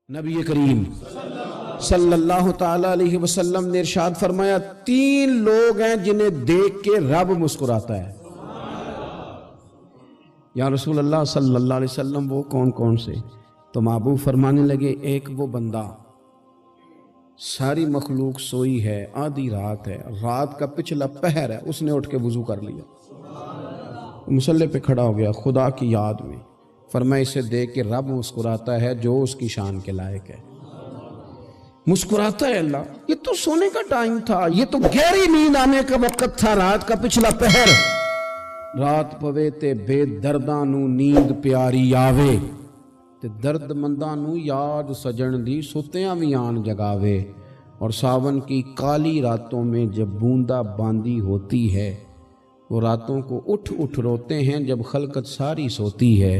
نبی کریم صلی اللہ تعالی علیہ وسلم نے ارشاد فرمایا 3 لوگ ہیں جنہیں دیکھ کے رب مسکراتا ہے۔ یا رسول اللہ صلی اللہ علیہ وسلم وہ کون کون سے؟ تو محبوب فرمانے لگے ایک وہ بندہ ساری مخلوق سوئی ہے، آدھی رات ہے، رات کا پچھلا پہر ہے، اس نے اٹھ کے وضو کر لیا، مصلی پہ کھڑا ہو گیا خدا کی یاد میں، فرمایا اسے دیکھ کے رب مسکراتا ہے جو اس کی شان کے لائق ہے۔ مسکراتا ہے اللہ، یہ تو سونے کا ٹائم تھا، یہ تو گہری نیند آنے کا وقت تھا، رات کا پچھلا پہر، رات پوے تے بے درداں نو نیند پیاری آوے تے درد منداں نو یاد سجن دی ستیاں وی آن جگاوے، اور ساون کی کالی راتوں میں جب بوندا باندی ہوتی ہے وہ راتوں کو اٹھ اٹھ روتے ہیں جب خلقت ساری سوتی ہے،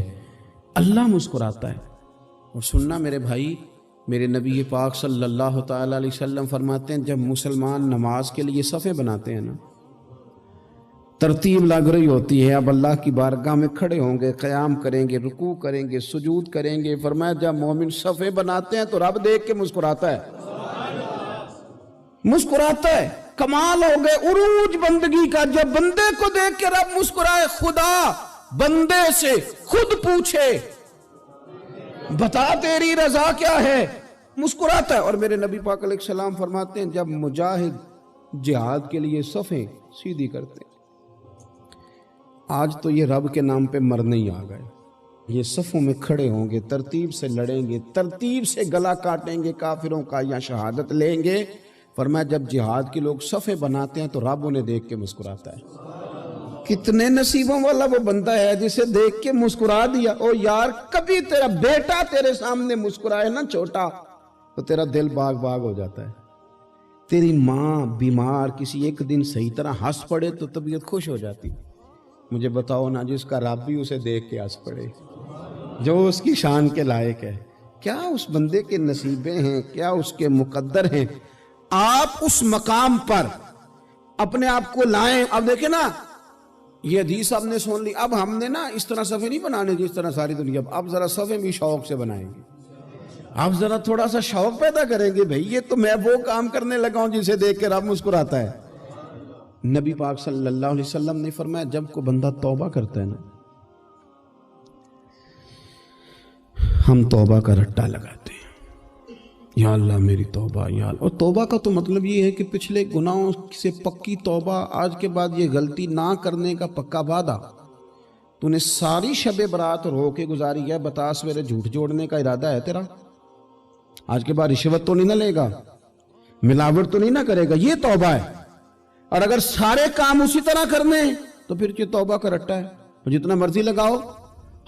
اللہ مسکراتا ہے۔ اور سننا میرے بھائی، میرے نبی پاک صلی اللہ تعالی علیہ وسلم فرماتے ہیں جب مسلمان نماز کے لیے صفیں بناتے ہیں نا، ترتیب لگ رہی ہوتی ہے، اب اللہ کی بارگاہ میں کھڑے ہوں گے، قیام کریں گے، رکوع کریں گے، سجود کریں گے، فرمایا جب مومن صفیں بناتے ہیں تو رب دیکھ کے مسکراتا ہے، مسکراتا ہے۔ کمال ہو گئے عروج بندگی کا، جب بندے کو دیکھ کے رب مسکرائے، خدا بندے سے خود پوچھے بتا تیری رضا کیا ہے، مسکراتا ہے۔ اور میرے نبی پاک علیہ السلام فرماتے ہیں جب مجاہد جہاد کے لیے صفیں سیدھی کرتے ہیں، آج تو یہ رب کے نام پہ مرنے ہی آ گئے، یہ صفوں میں کھڑے ہوں گے، ترتیب سے لڑیں گے، ترتیب سے گلا کاٹیں گے کافروں کا یا شہادت لیں گے۔ فرمایا جب جہاد کے لوگ صفیں بناتے ہیں تو رب انہیں دیکھ کے مسکراتا ہے۔ کتنے نصیبوں والا وہ بندہ ہے جسے دیکھ کے مسکرا دیا۔ او یار کبھی تیرا بیٹا تیرے سامنے مسکرائے نا چھوٹا تو تیرا دل باغ باغ ہو جاتا ہے، تیری ماں بیمار کسی ایک دن صحیح طرح ہنس پڑے تو طبیعت خوش ہو جاتی۔ مجھے بتاؤ نا جس کا رب بھی اسے دیکھ کے ہنس پڑے، جو اس کی شان کے لائق ہے، کیا اس بندے کے نصیبیں ہیں، کیا اس کے مقدر ہیں۔ آپ اس مقام پر اپنے آپ کو لائیں۔ اب دیکھیں نا یہ حدیث آپ نے سن لی، اب ہم نے نا اس طرح صفیں نہیں بنانے جس طرح ساری دنیا، اب ذرا صفیں بھی شوق سے بنائیں گے، اب ذرا تھوڑا سا شوق پیدا کریں گے، بھئی یہ تو میں وہ کام کرنے لگا ہوں جسے دیکھ کے رب مسکراتا ہے۔ نبی پاک صلی اللہ علیہ وسلم نے فرمایا جب کوئی بندہ توبہ کرتا ہے نا، ہم توبہ کا رٹا لگاتے ہیں، یا اللہ میری توبہ یا اللہ۔ اور توبہ کا تو مطلب یہ ہے کہ پچھلے گناہوں سے پکی توبہ، آج کے بعد یہ غلطی نہ کرنے کا پکا وعدہ۔ تو نے ساری شب برات رو کے گزاری ہے، بتا سویرے جھوٹ جوڑنے کا ارادہ ہے تیرا؟ آج کے بعد رشوت تو نہیں نہ لے گا، ملاوٹ تو نہیں نہ کرے گا، یہ توبہ ہے۔ اور اگر سارے کام اسی طرح کرنے تو پھر یہ توبہ کا رٹا ہے، جتنا مرضی لگاؤ۔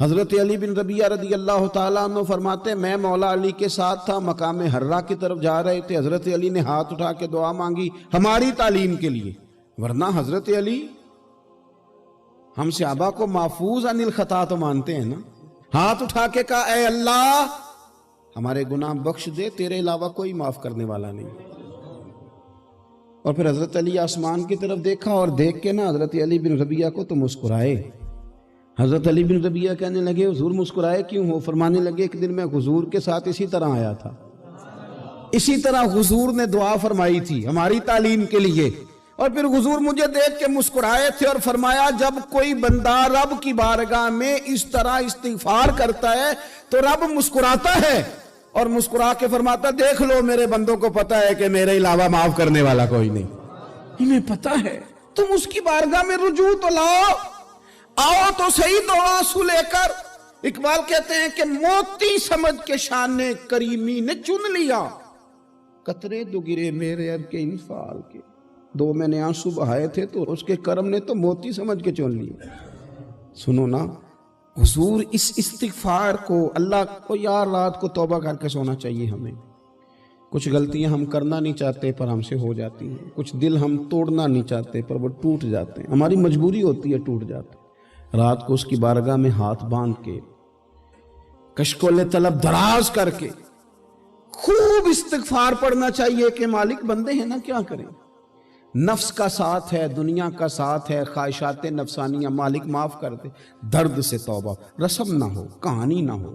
حضرت علی بن ربیعہ رضی اللہ تعالیٰ عنہ فرماتے ہیں میں مولا علی کے ساتھ تھا، مقام حرہ کی طرف جا رہے تھے، حضرت علی نے ہاتھ اٹھا کے دعا مانگی ہماری تعلیم کے لیے، ورنہ حضرت علی ہم صحابہ کو محفوظ عن الخطا تو مانتے ہیں نا، ہاتھ اٹھا کے کہا اے اللہ ہمارے گناہ بخش دے، تیرے علاوہ کوئی معاف کرنے والا نہیں۔ اور پھر حضرت علی آسمان کی طرف دیکھا اور دیکھ کے نا حضرت علی بن ربیعہ کو تو مسکرائے۔ حضرت علی بن ربیعہ کہنے لگے حضور مسکرائے کیوں ہو؟ فرمانے لگے ایک دن میں حضور کے ساتھ اسی طرح آیا تھا، اسی طرح حضور نے دعا فرمائی تھی ہماری تعلیم کے لیے، اور پھر حضور مجھے دیکھ کے مسکرائے تھے اور فرمایا جب کوئی بندہ رب کی بارگاہ میں اس طرح استغفار کرتا ہے تو رب مسکراتا ہے، اور مسکرا کے فرماتا دیکھ لو میرے بندوں کو پتا ہے کہ میرے علاوہ معاف کرنے والا کوئی نہیں، انہیں پتا ہے، تم اس کی بارگاہ میں رجوع تو لاؤ، آؤ تو صحیح دو آنسو لے کر۔ اقبال کہتے ہیں کہ موتی سمجھ کے شان کریمی نے چن لیا، قطرے دو گرے میرے اب کے انفعال کے، دو میں نے آنسو بہائے تھے تو اس کے کرم نے تو موتی سمجھ کے چن لیا۔ سنو نا حضور اس استغفار کو، اللہ کو یار رات کو توبہ کر کے سونا چاہیے ہمیں، کچھ غلطیاں ہم کرنا نہیں چاہتے پر ہم سے ہو جاتی ہیں، کچھ دل ہم توڑنا نہیں چاہتے پر وہ ٹوٹ جاتے ہیں، ہماری مجبوری ہوتی ہے ٹوٹ جاتے ہیں۔ رات کو اس کی بارگاہ میں ہاتھ باندھ کے کشکول طلب دراز کر کے خوب استغفار پڑھنا چاہیے کہ مالک بندے ہیں نا کیا کریں، نفس کا ساتھ ہے، دنیا کا ساتھ ہے، خواہشات نفسانیہ، مالک معاف کر دے، درد سے توبہ، رسم نہ ہو، کہانی نہ ہو،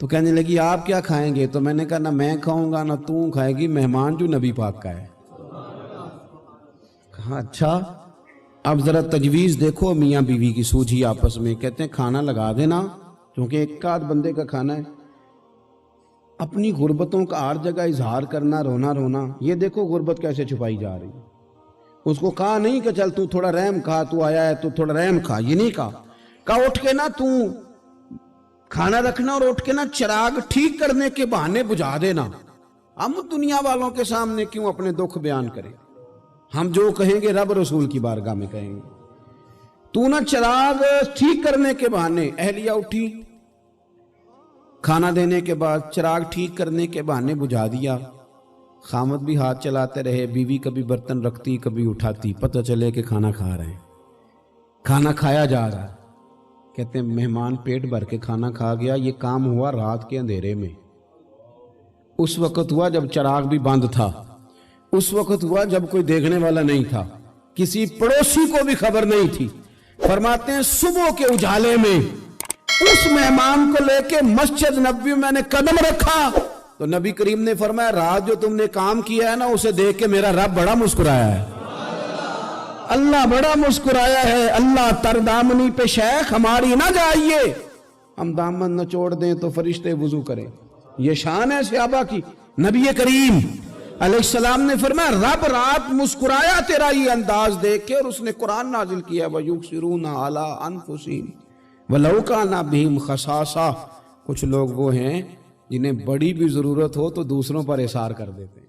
تو کہنے لگی آپ کیا کھائیں گے؟ تو میں نے کہا نہ میں کھاؤں گا نہ تو کھائے گی، مہمان جو نبی پاک کا ہے۔ کہا اچھا، اب ذرا تجویز دیکھو میاں بیوی کی سوجھی آپس میں۔ کہتے ہیں کھانا لگا دینا، کیونکہ ایک آدھ بندے کا کھانا ہے۔ اپنی غربتوں کا ہر جگہ اظہار کرنا، رونا رونا، یہ دیکھو غربت کیسے چھپائی جا رہی ہے۔ اس کو کہا نہیں کہ چل تو تھوڑا رحم کھا، تو آیا ہے تو تھوڑا رحم کھا، یہ نہیں کہا اٹھ کے نا تو کھانا رکھنا اور اٹھ کے نا چراغ ٹھیک کرنے کے بہانے بجھا دینا۔ ہم دنیا والوں کے سامنے کیوں اپنے دکھ بیان کریں؟ ہم جو کہیں گے رب رسول کی بارگاہ میں کہیں گے۔ تو نا چراغ ٹھیک کرنے کے بہانے، اہلیہ اٹھی، کھانا دینے کے بعد چراغ ٹھیک کرنے کے بہانے بجھا دیا۔ خامد بھی ہاتھ چلاتے رہے، بیوی کبھی برتن رکھتی کبھی اٹھاتی، پتہ چلے کہ کھانا کھا رہے ہیں، کھانا کھایا جا رہا ہے۔ کہتے ہیں مہمان پیٹ بھر کے کھانا کھا گیا۔ یہ کام ہوا رات کے اندھیرے میں، اس وقت ہوا جب چراغ بھی بند تھا، اس وقت ہوا جب کوئی دیکھنے والا نہیں تھا، کسی پڑوسی کو بھی خبر نہیں تھی۔ فرماتے ہیں صبح کے اجالے میں اس مہمان کو لے کے مسجد نبوی میں نے قدم رکھا تو نبی کریم نے فرمایا رات جو تم نے کام کیا ہے نا اسے دیکھ کے میرا رب بڑا مسکرایا ہے، اللہ بڑا مسکرایا ہے۔ اللہ تر دامنی پہ شیخ ہماری نہ جائیے، ہم دامن نہ چھوڑ دیں تو فرشتے وضو کریں۔ یہ شان ہے صحابہ کی۔ نبی کریم علیہ السلام نے فرمایا رب رات مسکرایا تیرا یہ انداز دیکھ کے، اور اس نے قرآن نازل کیا وَيُبْصِرُونَ عَلَىٰ أَنفُسِهِمْ وَلَوْ كَانَ بِهِمْ خَصَاصَةٌ۔ کچھ لوگ وہ ہیں جنہیں بڑی بھی ضرورت ہو تو دوسروں پر اثار کر دیتے ہیں۔